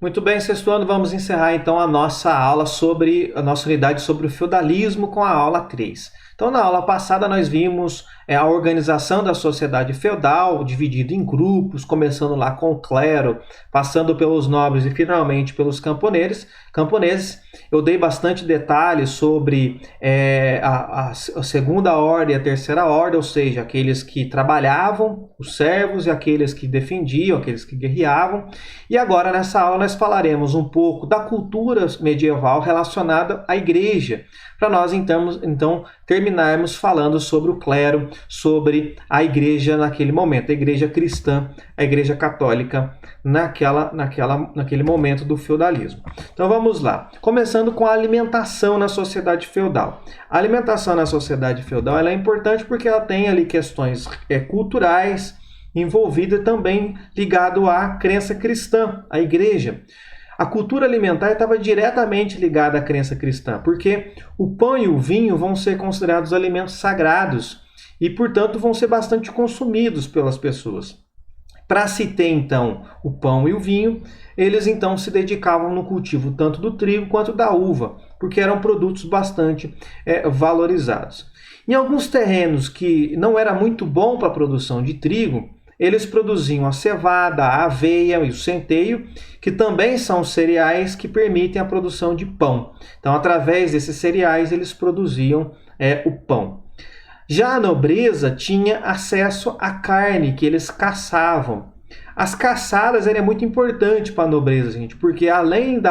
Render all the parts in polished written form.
Muito bem, sexto ano, vamos encerrar então a nossa unidade sobre o feudalismo com a aula 3. Então, na aula passada nós vimos a organização da sociedade feudal, dividida em grupos, começando lá com o clero, passando pelos nobres e finalmente pelos camponeses. Eu dei bastante detalhes sobre a segunda ordem e a terceira ordem, ou seja, aqueles que trabalhavam, os servos, e aqueles que defendiam, aqueles que guerreavam. E agora, nessa aula, nós falaremos um pouco da cultura medieval relacionada à igreja, para nós então terminarmos falando sobre o clero, sobre a igreja naquele momento, a igreja cristã, a igreja católica naquele momento do feudalismo. Então vamos lá, começando com a alimentação na sociedade feudal. A alimentação na sociedade feudal ela é importante porque ela tem ali questões culturais envolvidas e também ligado à crença cristã, à igreja. A cultura alimentar estava diretamente ligada à crença cristã, porque o pão e o vinho vão ser considerados alimentos sagrados e, portanto, vão ser bastante consumidos pelas pessoas. Para se ter, então, o pão e o vinho, eles, então, se dedicavam no cultivo tanto do trigo quanto da uva, porque eram produtos bastante valorizados. Em alguns terrenos que não era muito bom para a produção de trigo, eles produziam a cevada, a aveia e o centeio, que também são cereais que permitem a produção de pão. Então, através desses cereais, eles produziam o pão. Já a nobreza tinha acesso à carne que eles caçavam. As caçadas eram muito importantes para a nobreza, gente, porque além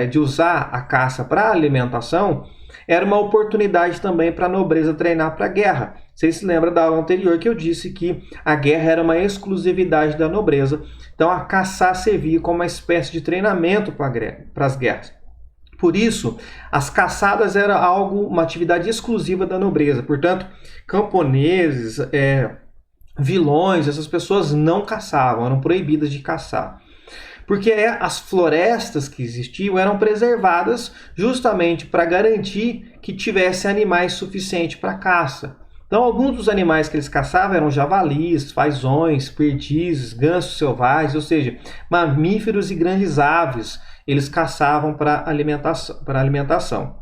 de usar a caça para alimentação, era uma oportunidade também para a nobreza treinar para a guerra. Vocês se lembram da aula anterior que eu disse que a guerra era uma exclusividade da nobreza. Então, a caçar servia como uma espécie de treinamento para as guerras. Por isso, as caçadas eram uma atividade exclusiva da nobreza. Portanto, camponeses, vilões, essas pessoas não caçavam, eram proibidas de caçar. Porque as florestas que existiam eram preservadas justamente para garantir que tivesse animais suficientes para caça. Então, alguns dos animais que eles caçavam eram javalis, fazões, perdizes, gansos selvagens, ou seja, mamíferos e grandes aves, eles caçavam para alimentação.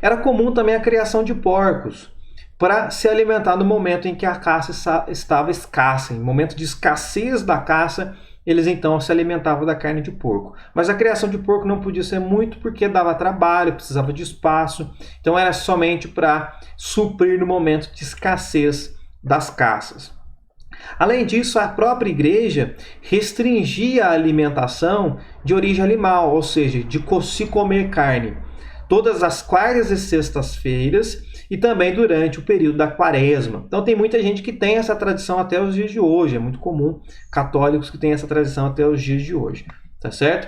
Era comum também a criação de porcos, para se alimentar no momento em que a caça estava escassa, em momento de escassez da caça, eles então se alimentavam da carne de porco. Mas a criação de porco não podia ser muito porque dava trabalho, precisava de espaço. Então era somente para suprir no momento de escassez das caças. Além disso, a própria igreja restringia a alimentação de origem animal, ou seja, de se comer carne. Todas as quartas e sextas-feiras e também durante o período da quaresma. Então tem muita gente que tem essa tradição até os dias de hoje. É muito comum católicos que têm essa tradição até os dias de hoje. Tá certo?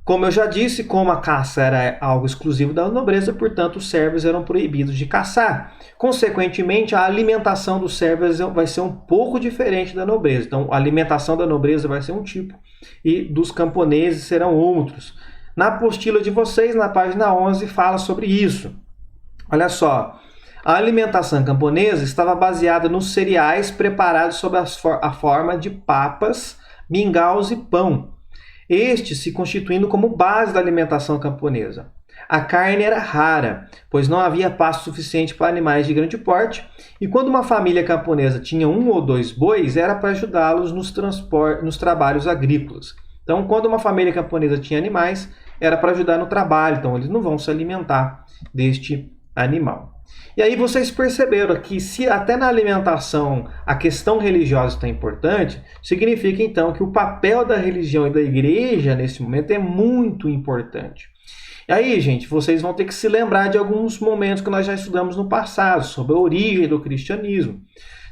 Como eu já disse, como a caça era algo exclusivo da nobreza, portanto os servos eram proibidos de caçar. Consequentemente, a alimentação dos servos vai ser um pouco diferente da nobreza. Então a alimentação da nobreza vai ser um tipo e dos camponeses serão outros. Na apostila de vocês, na página 11, fala sobre isso. Olha só, a alimentação camponesa estava baseada nos cereais preparados sob a forma de papas, mingaus e pão, estes se constituindo como base da alimentação camponesa. A carne era rara, pois não havia pasto suficiente para animais de grande porte, e quando uma família camponesa tinha 1 ou 2 bois, era para ajudá-los nos trabalhos agrícolas. Então, quando uma família camponesa tinha animais, era para ajudar no trabalho, então eles não vão se alimentar deste animal. E aí vocês perceberam que se até na alimentação a questão religiosa está importante, significa então que o papel da religião e da igreja nesse momento é muito importante. E aí, gente, vocês vão ter que se lembrar de alguns momentos que nós já estudamos no passado, sobre a origem do cristianismo.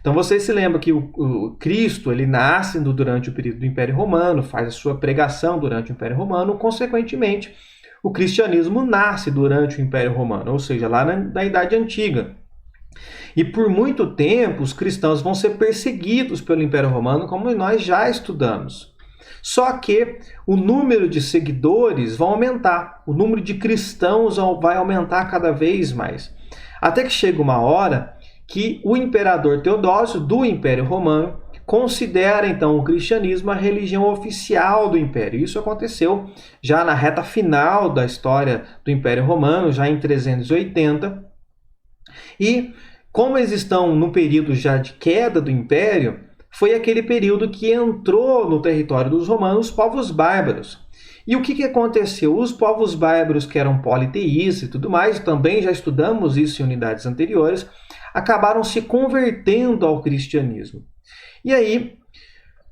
Então vocês se lembram que o Cristo ele nasce durante o período do Império Romano, faz a sua pregação durante o Império Romano, consequentemente, o cristianismo nasce durante o Império Romano, ou seja, lá na Idade Antiga. E por muito tempo os cristãos vão ser perseguidos pelo Império Romano, como nós já estudamos. Só que o número de seguidores vai aumentar, o número de cristãos vai aumentar cada vez mais. Até que chega uma hora que o imperador Teodósio, do Império Romano, considera então o cristianismo a religião oficial do Império. Isso aconteceu já na reta final da história do Império Romano, já em 380. E como eles estão no período já de queda do Império, foi aquele período que entrou no território dos romanos os povos bárbaros. E o que aconteceu? Os povos bárbaros, que eram politeístas e tudo mais, também já estudamos isso em unidades anteriores, acabaram se convertendo ao cristianismo. E aí,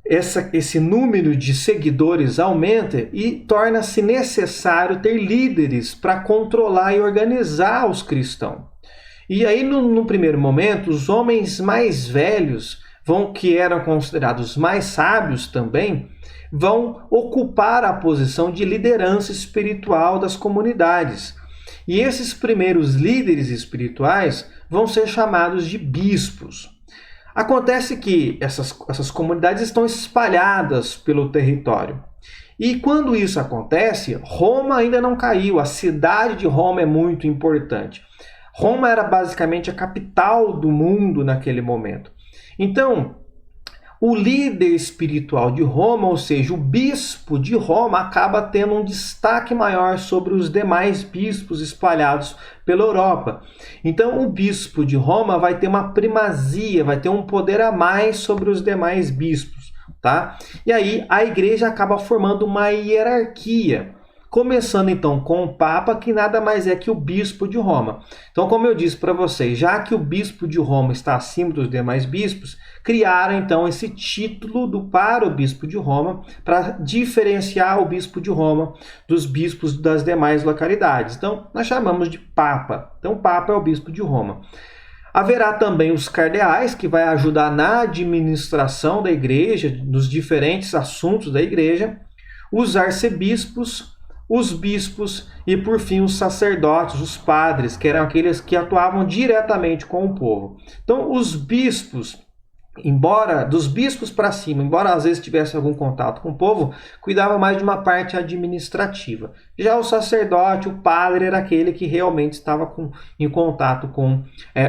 esse número de seguidores aumenta e torna-se necessário ter líderes para controlar e organizar os cristãos. E aí, no primeiro momento, os homens mais velhos, que eram considerados mais sábios também, vão ocupar a posição de liderança espiritual das comunidades. E esses primeiros líderes espirituais vão ser chamados de bispos. Acontece que essas comunidades estão espalhadas pelo território. E quando isso acontece, Roma ainda não caiu. A cidade de Roma é muito importante. Roma era basicamente a capital do mundo naquele momento. Então, o líder espiritual de Roma, ou seja, o bispo de Roma, acaba tendo um destaque maior sobre os demais bispos espalhados pela Europa. Então, o bispo de Roma vai ter uma primazia, vai ter um poder a mais sobre os demais bispos, tá? E aí a igreja acaba formando uma hierarquia. Começando então com o Papa, que nada mais é que o bispo de Roma. Então, como eu disse para vocês, já que o bispo de Roma está acima dos demais bispos, criaram então esse título para o bispo de Roma, para diferenciar o bispo de Roma dos bispos das demais localidades. Então, nós chamamos de Papa. Então, o Papa é o bispo de Roma. Haverá também os cardeais, que vai ajudar na administração da igreja, nos diferentes assuntos da igreja, os arcebispos, os bispos e, por fim, os sacerdotes, os padres, que eram aqueles que atuavam diretamente com o povo. Então, os bispos, dos bispos para cima, embora às vezes tivesse algum contato com o povo, cuidava mais de uma parte administrativa. Já o sacerdote, o padre, era aquele que realmente estava em contato com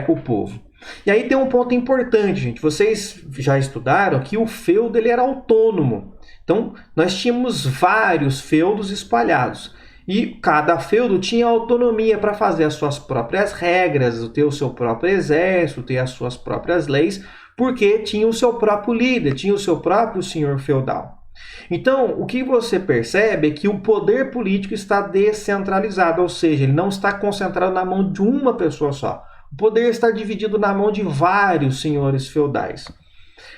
o povo. E aí tem um ponto importante, gente. Vocês já estudaram que o feudo ele era autônomo. Então, nós tínhamos vários feudos espalhados. E cada feudo tinha autonomia para fazer as suas próprias regras, ter o seu próprio exército, ter as suas próprias leis, porque tinha o seu próprio líder, tinha o seu próprio senhor feudal. Então, o que você percebe é que o poder político está descentralizado, ou seja, ele não está concentrado na mão de uma pessoa só. O poder está dividido na mão de vários senhores feudais.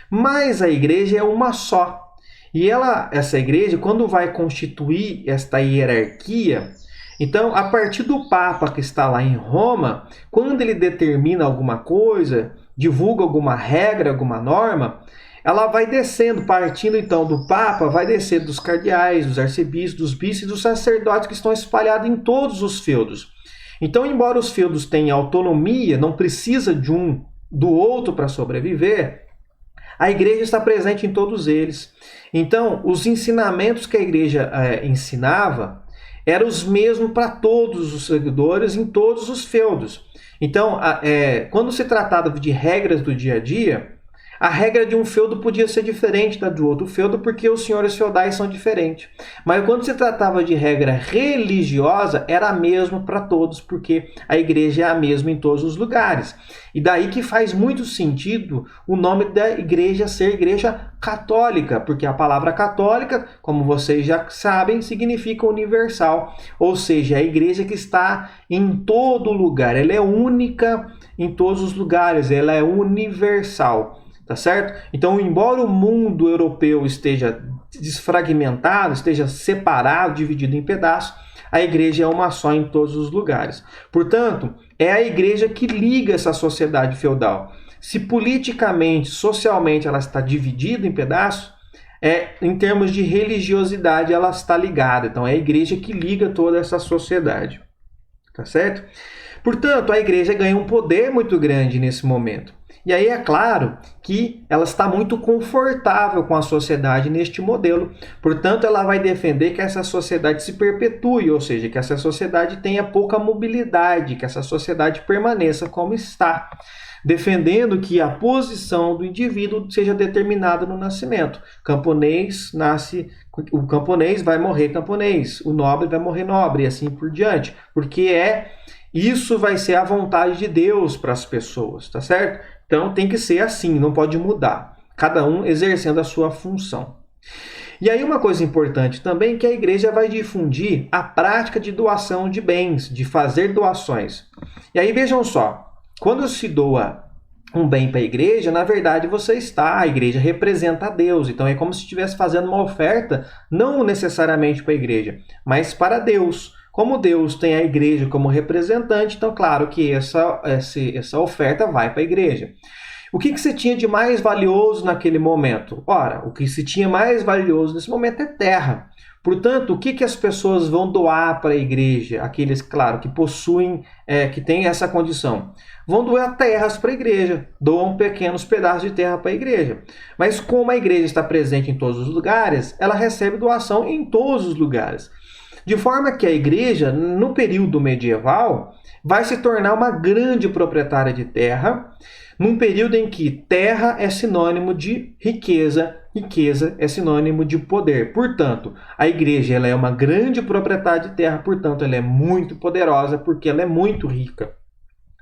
Mas a igreja é uma só. E essa igreja, quando vai constituir esta hierarquia, então, a partir do Papa que está lá em Roma, quando ele determina alguma coisa, divulga alguma regra, alguma norma, ela vai descendo, partindo então do Papa, vai descer dos cardeais, dos arcebispos, dos bispos e dos sacerdotes que estão espalhados em todos os feudos. Então, embora os feudos tenham autonomia, não precisa de um do outro para sobreviver, a igreja está presente em todos eles. Então, os ensinamentos que a igreja ensinava eram os mesmos para todos os seguidores em todos os feudos. Então, quando se tratava de regras do dia a dia, a regra de um feudo podia ser diferente da do outro feudo porque os senhores feudais são diferentes. Mas quando se tratava de regra religiosa, era a mesma para todos, porque a igreja é a mesma em todos os lugares. E daí que faz muito sentido o nome da igreja ser igreja católica, porque a palavra católica, como vocês já sabem, significa universal. Ou seja, é a igreja que está em todo lugar. Ela é única em todos os lugares, ela é universal. Tá certo? Então, embora o mundo europeu esteja desfragmentado, esteja separado, dividido em pedaços, a igreja é uma só em todos os lugares. Portanto, é a igreja que liga essa sociedade feudal. Se politicamente, socialmente, ela está dividida em pedaços, em termos de religiosidade, ela está ligada. Então, é a igreja que liga toda essa sociedade. Tá certo? Portanto, a igreja ganha um poder muito grande nesse momento. E aí é claro que ela está muito confortável com a sociedade neste modelo. Portanto, ela vai defender que essa sociedade se perpetue, ou seja, que essa sociedade tenha pouca mobilidade, que essa sociedade permaneça como está. defendendo que a posição do indivíduo seja determinada no nascimento. Camponês nasce, o camponês vai morrer camponês, o nobre vai morrer nobre, e assim por diante, porque isso vai ser a vontade de Deus para as pessoas, tá certo? Então tem que ser assim, não pode mudar, cada um exercendo a sua função. E aí uma coisa importante também é que a igreja vai difundir a prática de doação de bens, de fazer doações. E aí vejam só, quando se doa um bem para a igreja, na verdade a igreja representa a Deus. Então é como se estivesse fazendo uma oferta, não necessariamente para a igreja, mas para Deus. Como Deus tem a igreja como representante, então claro que essa oferta vai para a igreja. O que se tinha de mais valioso naquele momento? Ora, o que se tinha mais valioso nesse momento é terra. Portanto, o que as pessoas vão doar para a igreja? Aqueles, claro, que possuem, que têm essa condição. Vão doar terras para a igreja, doam pequenos pedaços de terra para a igreja. Mas como a igreja está presente em todos os lugares, ela recebe doação em todos os lugares. De forma que a igreja, no período medieval, vai se tornar uma grande proprietária de terra, num período em que terra é sinônimo de riqueza, riqueza é sinônimo de poder. Portanto, a igreja ela é uma grande proprietária de terra, portanto, ela é muito poderosa porque ela é muito rica.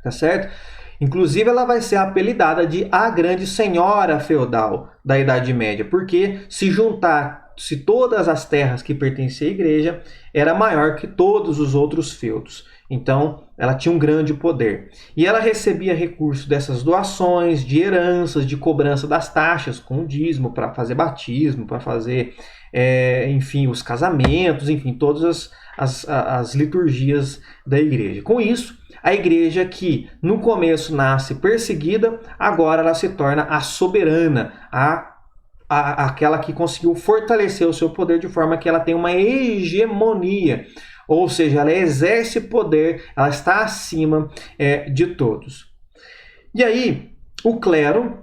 Tá certo? Inclusive, ela vai ser apelidada de a grande senhora feudal da Idade Média, porque se todas as terras que pertenciam à igreja era maior que todos os outros feudos. Então, ela tinha um grande poder. E ela recebia recursos dessas doações, de heranças, de cobrança das taxas, com o dízimo, para fazer batismo, para fazer, enfim, os casamentos, enfim, todas as liturgias da igreja. Com isso, a igreja que no começo nasce perseguida, agora ela se torna a soberana, aquela que conseguiu fortalecer o seu poder de forma que ela tem uma hegemonia. Ou seja, ela exerce poder, ela está acima de todos. E aí, o clero,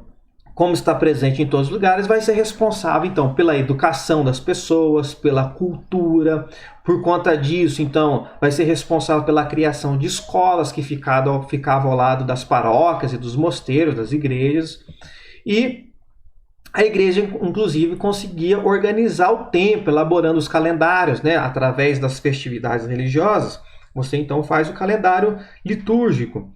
como está presente em todos os lugares, vai ser responsável, então, pela educação das pessoas, pela cultura. Por conta disso, então, vai ser responsável pela criação de escolas que ficavam ao lado das paróquias e dos mosteiros, das igrejas. E a igreja, inclusive, conseguia organizar o tempo, elaborando os calendários, né, através das festividades religiosas. Você, então, faz o calendário litúrgico.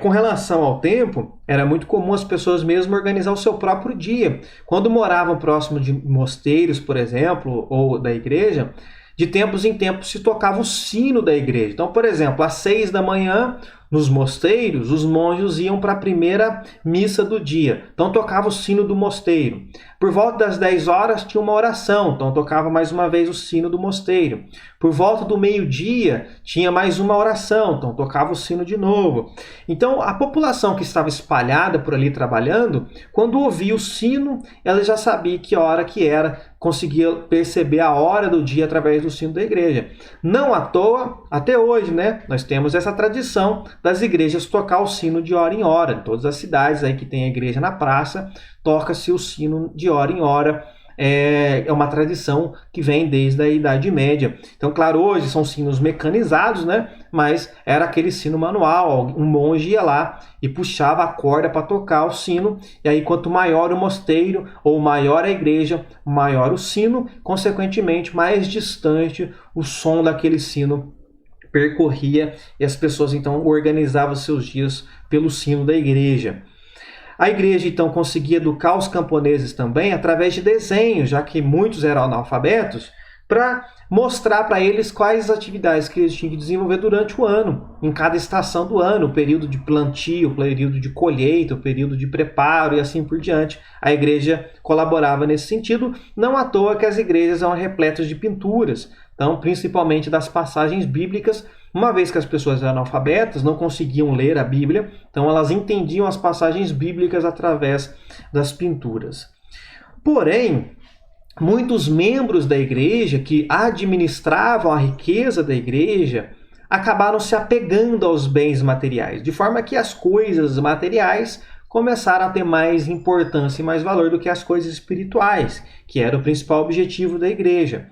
Com relação ao tempo, era muito comum as pessoas mesmo organizar o seu próprio dia. Quando moravam próximo de mosteiros, por exemplo, ou da igreja, de tempos em tempos se tocava o sino da igreja. Então, por exemplo, às 6 da manhã, nos mosteiros, os monges iam para a primeira missa do dia. Então, tocava o sino do mosteiro. Por volta das 10 horas, tinha uma oração. Então, tocava mais uma vez o sino do mosteiro. Por volta do meio-dia, tinha mais uma oração. Então, tocava o sino de novo. Então, a população que estava espalhada por ali trabalhando, quando ouvia o sino, ela já sabia que hora que era, conseguia perceber a hora do dia através do sino da igreja. Não à toa, até hoje, né, nós temos essa tradição das igrejas tocar o sino de hora em hora. Em todas as cidades aí que tem a igreja na praça, toca-se o sino de hora em hora. É uma tradição que vem desde a Idade Média. Então, claro, hoje são sinos mecanizados, né? Mas era aquele sino manual. Um monge ia lá e puxava a corda para tocar o sino. E aí, quanto maior o mosteiro ou maior a igreja, maior o sino. Consequentemente, mais distante o som daquele sino percorria. E as pessoas, então, organizavam seus dias pelo sino da igreja. A igreja, então, conseguia educar os camponeses também através de desenhos, já que muitos eram analfabetos, para mostrar para eles quais atividades que eles tinham que desenvolver durante o ano, em cada estação do ano, o período de plantio, o período de colheita, o período de preparo e assim por diante. A igreja colaborava nesse sentido, não à toa que as igrejas eram repletas de pinturas, então, principalmente das passagens bíblicas. Uma vez que as pessoas eram analfabetas, não conseguiam ler a Bíblia, então elas entendiam as passagens bíblicas através das pinturas. Porém, muitos membros da igreja que administravam a riqueza da igreja acabaram se apegando aos bens materiais, de forma que as coisas materiais começaram a ter mais importância e mais valor do que as coisas espirituais, que era o principal objetivo da igreja.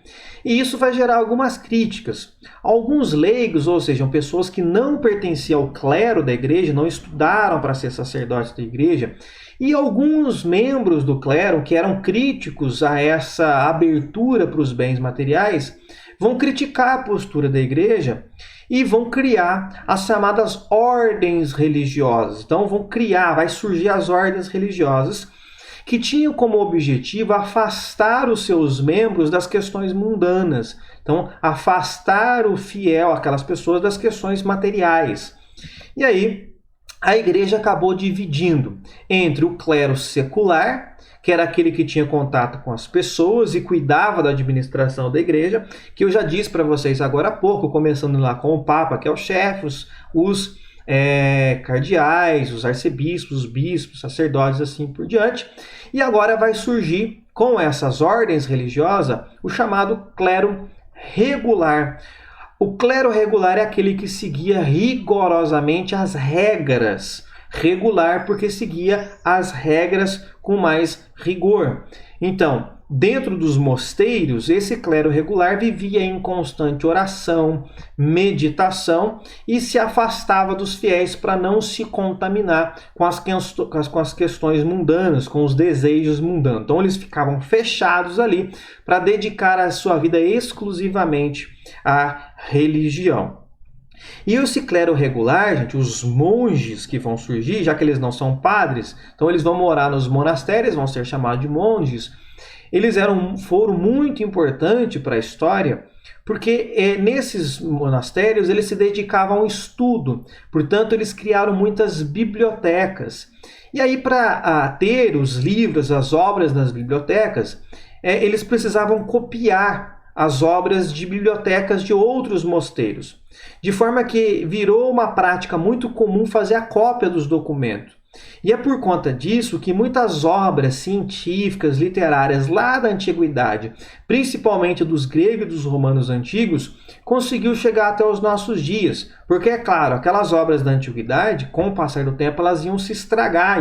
E isso vai gerar algumas críticas. Alguns leigos, ou seja, pessoas que não pertenciam ao clero da igreja, não estudaram para ser sacerdotes da igreja, e alguns membros do clero que eram críticos a essa abertura para os bens materiais, vão criticar a postura da igreja e vão criar as chamadas ordens religiosas. Então vai surgir as ordens religiosas que tinham como objetivo afastar os seus membros das questões mundanas. Então, afastar o fiel, aquelas pessoas, das questões materiais. E aí, a igreja acabou dividindo entre o clero secular, que era aquele que tinha contato com as pessoas e cuidava da administração da igreja, que eu já disse para vocês agora há pouco, começando lá com o Papa, que é o chefe, os cardeais, os arcebispos, os bispos, sacerdotes, assim por diante. E agora vai surgir, com essas ordens religiosas, o chamado clero regular. O clero regular é aquele que seguia rigorosamente as regras. Regular porque seguia as regras com mais rigor. Então, dentro dos mosteiros, esse clero regular vivia em constante oração, meditação e se afastava dos fiéis para não se contaminar com as questões mundanas, com os desejos mundanos. Então, eles ficavam fechados ali para dedicar a sua vida exclusivamente à religião. E esse clero regular, gente, os monges que vão surgir, já que eles não são padres, então eles vão morar nos monastérios, vão ser chamados de monges. Eles foram muito importantes para a história, porque nesses monastérios eles se dedicavam ao estudo, portanto eles criaram muitas bibliotecas. E aí para ter os livros, as obras nas bibliotecas, eles precisavam copiar as obras de bibliotecas de outros mosteiros, de forma que virou uma prática muito comum fazer a cópia dos documentos. E é por conta disso que muitas obras científicas, literárias lá da antiguidade, principalmente dos gregos e dos romanos antigos, conseguiu chegar até os nossos dias. Porque, é claro, aquelas obras da antiguidade, com o passar do tempo, elas iam se estragar,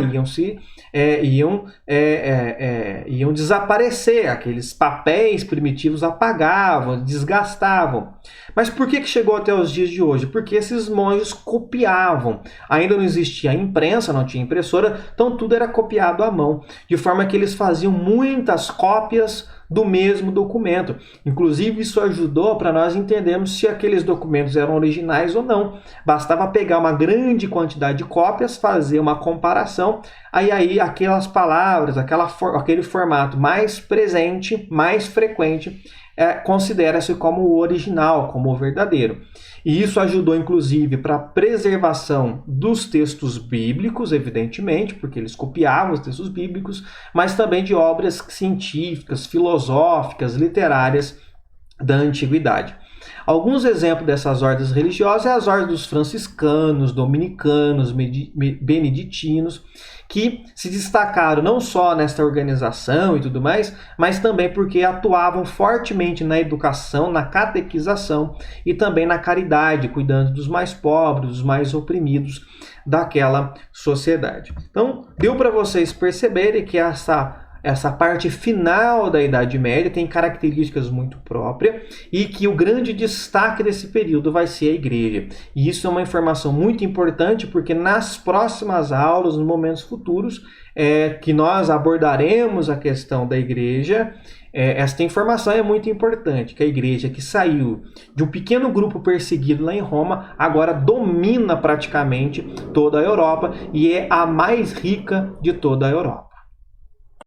iam desaparecer. Aqueles papéis primitivos apagavam, desgastavam. Mas por que chegou até os dias de hoje? Porque esses monges copiavam. Ainda não existia imprensa, não tinha impressora, então tudo era copiado à mão, de forma que eles faziam muitas cópias do mesmo documento. Inclusive, isso ajudou para nós entendermos se aqueles documentos eram originais ou não. Bastava pegar uma grande quantidade de cópias, fazer uma comparação, aí aquelas palavras, aquele formato mais presente, mais frequente, considera-se como o original, como o verdadeiro. E isso ajudou, inclusive, para a preservação dos textos bíblicos, evidentemente, porque eles copiavam os textos bíblicos, mas também de obras científicas, filosóficas, literárias da antiguidade. Alguns exemplos dessas ordens religiosas é as ordens dos franciscanos, dominicanos, beneditinos, que se destacaram não só nesta organização e tudo mais, mas também porque atuavam fortemente na educação, na catequização e também na caridade, cuidando dos mais pobres, dos mais oprimidos daquela sociedade. Então, deu para vocês perceberem que essa parte final da Idade Média tem características muito próprias e que o grande destaque desse período vai ser a igreja. E isso é uma informação muito importante porque nas próximas aulas, nos momentos futuros, que nós abordaremos a questão da igreja, esta informação é muito importante, que a igreja que saiu de um pequeno grupo perseguido lá em Roma, agora domina praticamente toda a Europa e é a mais rica de toda a Europa.